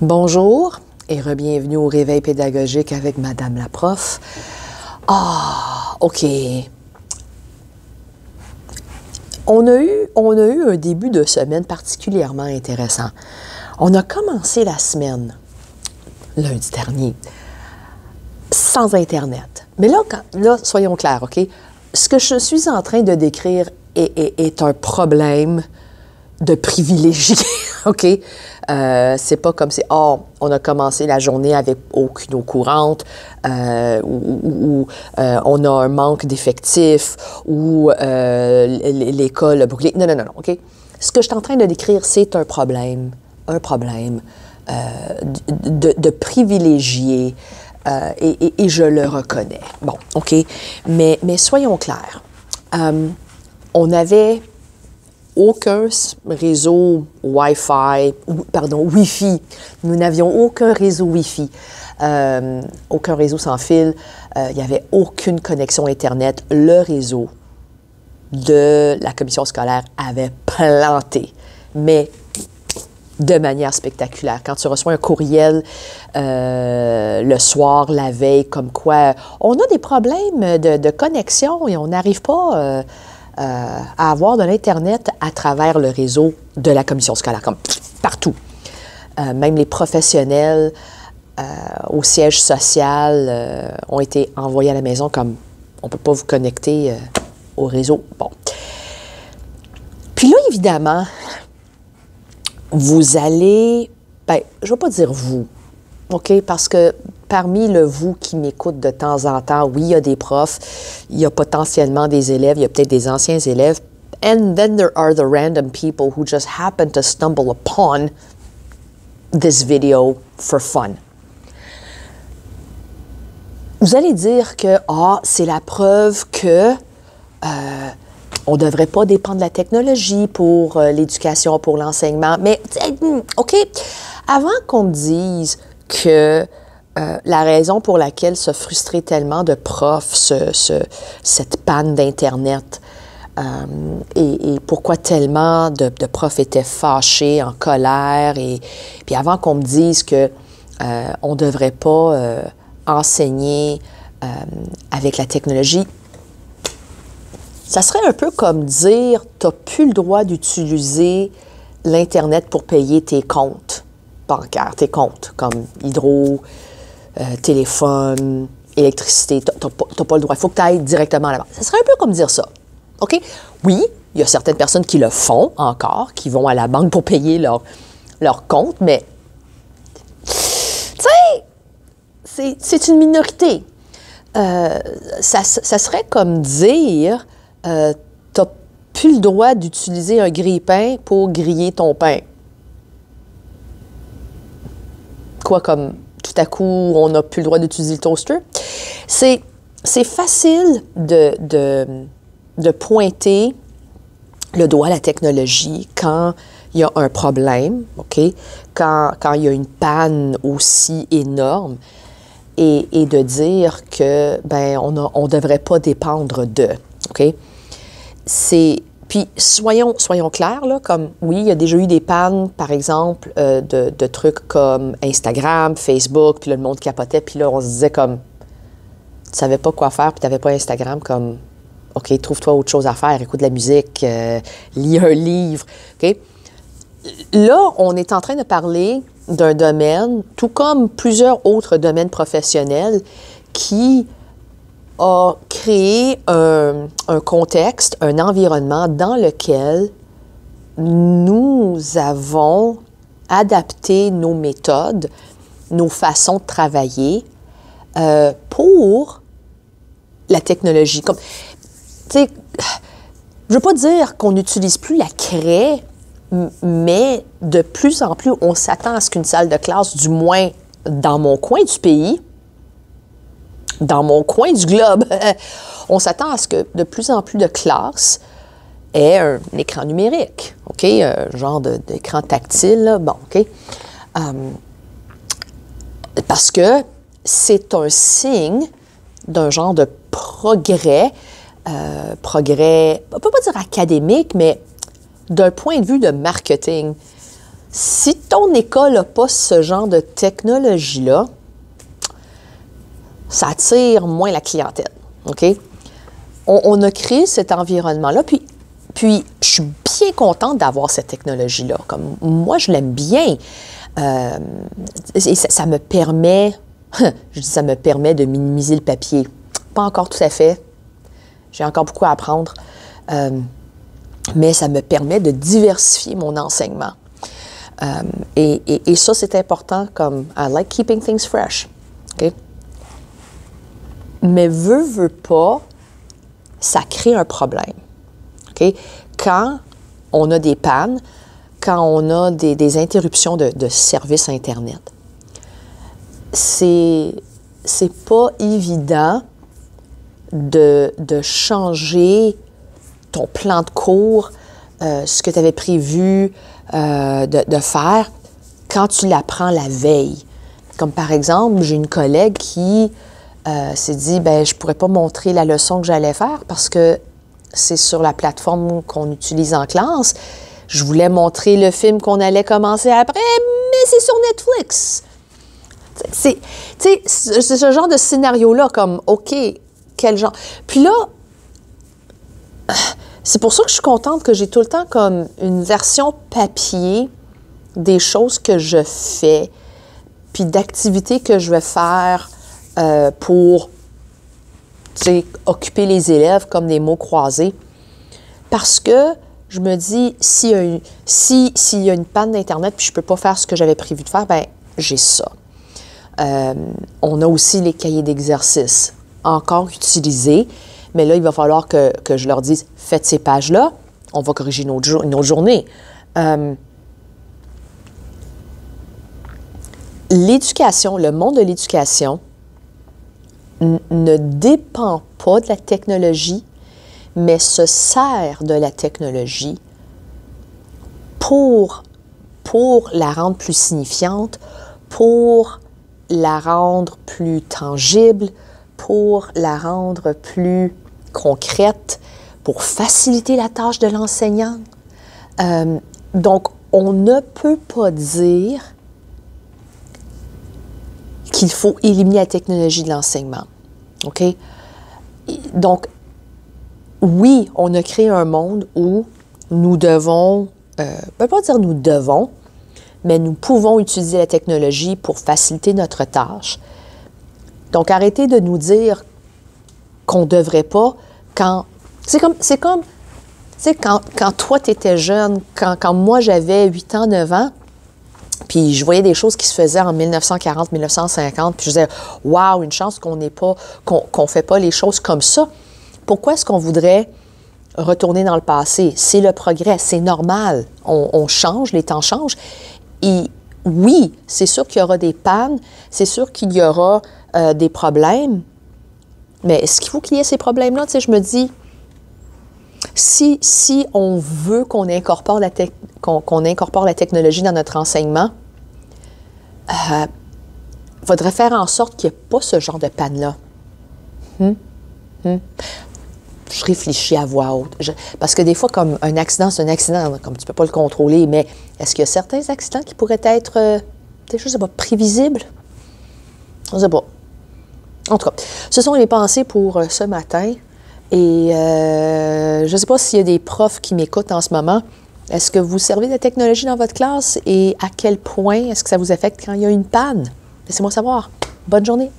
Bonjour et re-bienvenue au Réveil pédagogique avec Madame la prof. OK. On a eu un début de semaine particulièrement intéressant. On a commencé la semaine, lundi dernier, sans Internet. Mais là, soyons clairs, OK? Ce que je suis en train de décrire est un problème de privilégié, OK? C'est pas comme si, on a commencé la journée avec aucune eau courante, ou on a un manque d'effectifs, ou l'école a brûlé. Non, OK? Ce que je suis en train de décrire, c'est un problème de privilégié, et je le reconnais. Bon, OK? Mais soyons clairs. On avait aucun réseau Wi-Fi. Nous n'avions aucun réseau Wi-Fi, aucun réseau sans fil. Il n'y avait aucune connexion Internet. Le réseau de la commission scolaire avait planté, mais de manière spectaculaire. Quand tu reçois un courriel le soir, la veille, comme quoi on a des problèmes de connexion et on n'arrive pas à avoir de l'Internet à travers le réseau de la commission scolaire, comme partout. Même les professionnels au siège social ont été envoyés à la maison comme on ne peut pas vous connecter au réseau. Bon. Puis là, évidemment, vous allez, je ne vais pas dire vous, OK? Parce que parmi le vous qui m'écoute de temps en temps, oui, il y a des profs, il y a potentiellement des élèves, il y a peut-être des anciens élèves. And then there are the random people who just happen to stumble upon this video for fun. Vous allez dire que, c'est la preuve que on ne devrait pas dépendre de la technologie pour l'éducation, pour l'enseignement. Mais, OK, avant qu'on me dise que la raison pour laquelle se frustrait tellement de profs, cette panne d'Internet, et pourquoi tellement de profs étaient fâchés, en colère, et puis avant qu'on me dise que on ne devrait pas enseigner avec la technologie, ça serait un peu comme dire « tu n'as plus le droit d'utiliser l'Internet pour payer tes comptes bancaires, tes comptes comme hydro, téléphone, électricité, tu n'as pas le droit. Il faut que tu ailles directement à la banque. » Ça serait un peu comme dire ça. OK? Oui, il y a certaines personnes qui le font encore, qui vont à la banque pour payer leur compte, mais tu sais, c'est une minorité. Ça serait comme dire tu n'as plus le droit d'utiliser un grille-pain pour griller ton pain. Quoi, comme tout à coup, on n'a plus le droit d'utiliser le toaster? C'est facile de pointer le doigt à la technologie quand il y a un problème, OK? Quand il y a une panne aussi énorme, et de dire que, on ne devrait pas dépendre d'eux, OK? Puis, soyons clairs, là, comme, oui, il y a déjà eu des pannes, par exemple, de trucs comme Instagram, Facebook, puis là, le monde capotait, puis là, on se disait comme, tu savais pas quoi faire, puis tu n'avais pas Instagram, comme, OK, trouve-toi autre chose à faire, écoute de la musique, lis un livre, OK? Là, on est en train de parler d'un domaine, tout comme plusieurs autres domaines professionnels, qui a créé un contexte, un environnement dans lequel nous avons adapté nos méthodes, nos façons de travailler pour la technologie. Comme, tu sais, je ne veux pas dire qu'on n'utilise plus la craie, mais de plus en plus, on s'attend à ce qu'une salle de classe, du moins dans mon coin du pays, dans mon coin du globe, on s'attend à ce que de plus en plus de classes aient un écran numérique, OK? Un genre d'écran tactile, là. Bon, OK? Parce que c'est un signe d'un genre de progrès, on ne peut pas dire académique, mais d'un point de vue de marketing. Si ton école n'a pas ce genre de technologie-là, ça attire moins la clientèle, OK? On a créé cet environnement-là, puis je suis bien contente d'avoir cette technologie-là. Comme moi, je l'aime bien. Et ça me permet, je dis ça me permet de minimiser le papier. Pas encore tout à fait. J'ai encore beaucoup à apprendre. Mais ça me permet de diversifier mon enseignement. Et ça, c'est important, comme I like keeping things fresh. OK? Mais veut pas, ça crée un problème. OK? Quand on a des pannes, quand on a des interruptions de services Internet, c'est pas évident de changer ton plan de cours, ce que tu avais prévu de faire quand tu l'apprends la veille. Comme par exemple, j'ai une collègue qui s'est dit, ben je pourrais pas montrer la leçon que j'allais faire parce que c'est sur la plateforme qu'on utilise en classe. Je voulais montrer le film qu'on allait commencer après, mais c'est sur Netflix. C'est ce genre de scénario-là, comme, OK, quel genre? Puis là, c'est pour ça que je suis contente que j'ai tout le temps comme une version papier des choses que je fais, puis d'activités que je vais faire pour occuper les élèves comme des mots croisés. Parce que je me dis, s'il y a une panne d'Internet puis je ne peux pas faire ce que j'avais prévu de faire, bien, j'ai ça. On a aussi les cahiers d'exercices encore utilisés, mais là, il va falloir que je leur dise, faites ces pages-là, on va corriger une autre journée. L'éducation, le monde de l'éducation ne dépend pas de la technologie, mais se sert de la technologie pour la rendre plus signifiante, pour la rendre plus tangible, pour la rendre plus concrète, pour faciliter la tâche de l'enseignant. Donc, on ne peut pas dire qu'il faut éliminer la technologie de l'enseignement. OK? Donc, oui, on a créé un monde où nous devons, on ne peut pas dire nous devons, mais nous pouvons utiliser la technologie pour faciliter notre tâche. Donc, arrêtez de nous dire qu'on ne devrait pas quand... C'est comme tu sais, quand toi, tu étais jeune, quand moi, j'avais 8 ans, 9 ans, puis je voyais des choses qui se faisaient en 1940, 1950, puis je disais, « Wow, une chance qu'on ne fait pas les choses comme ça. » Pourquoi est-ce qu'on voudrait retourner dans le passé? C'est le progrès, c'est normal. On change, les temps changent. Et oui, c'est sûr qu'il y aura des pannes, c'est sûr qu'il y aura des problèmes, mais est-ce qu'il faut qu'il y ait ces problèmes-là? Tu sais, je me dis, si on veut qu'on incorpore la technologie dans notre enseignement, il faudrait faire en sorte qu'il n'y ait pas ce genre de panne-là. Je réfléchis à voix haute. Parce que des fois, comme un accident, c'est un accident, comme tu ne peux pas le contrôler, mais est-ce qu'il y a certains accidents qui pourraient être, je ne sais pas, prévisibles? Je ne sais pas. En tout cas, ce sont les pensées pour ce matin. Et je ne sais pas s'il y a des profs qui m'écoutent en ce moment. Est-ce que vous servez de la technologie dans votre classe et à quel point est-ce que ça vous affecte quand il y a une panne? Laissez-moi savoir. Bonne journée.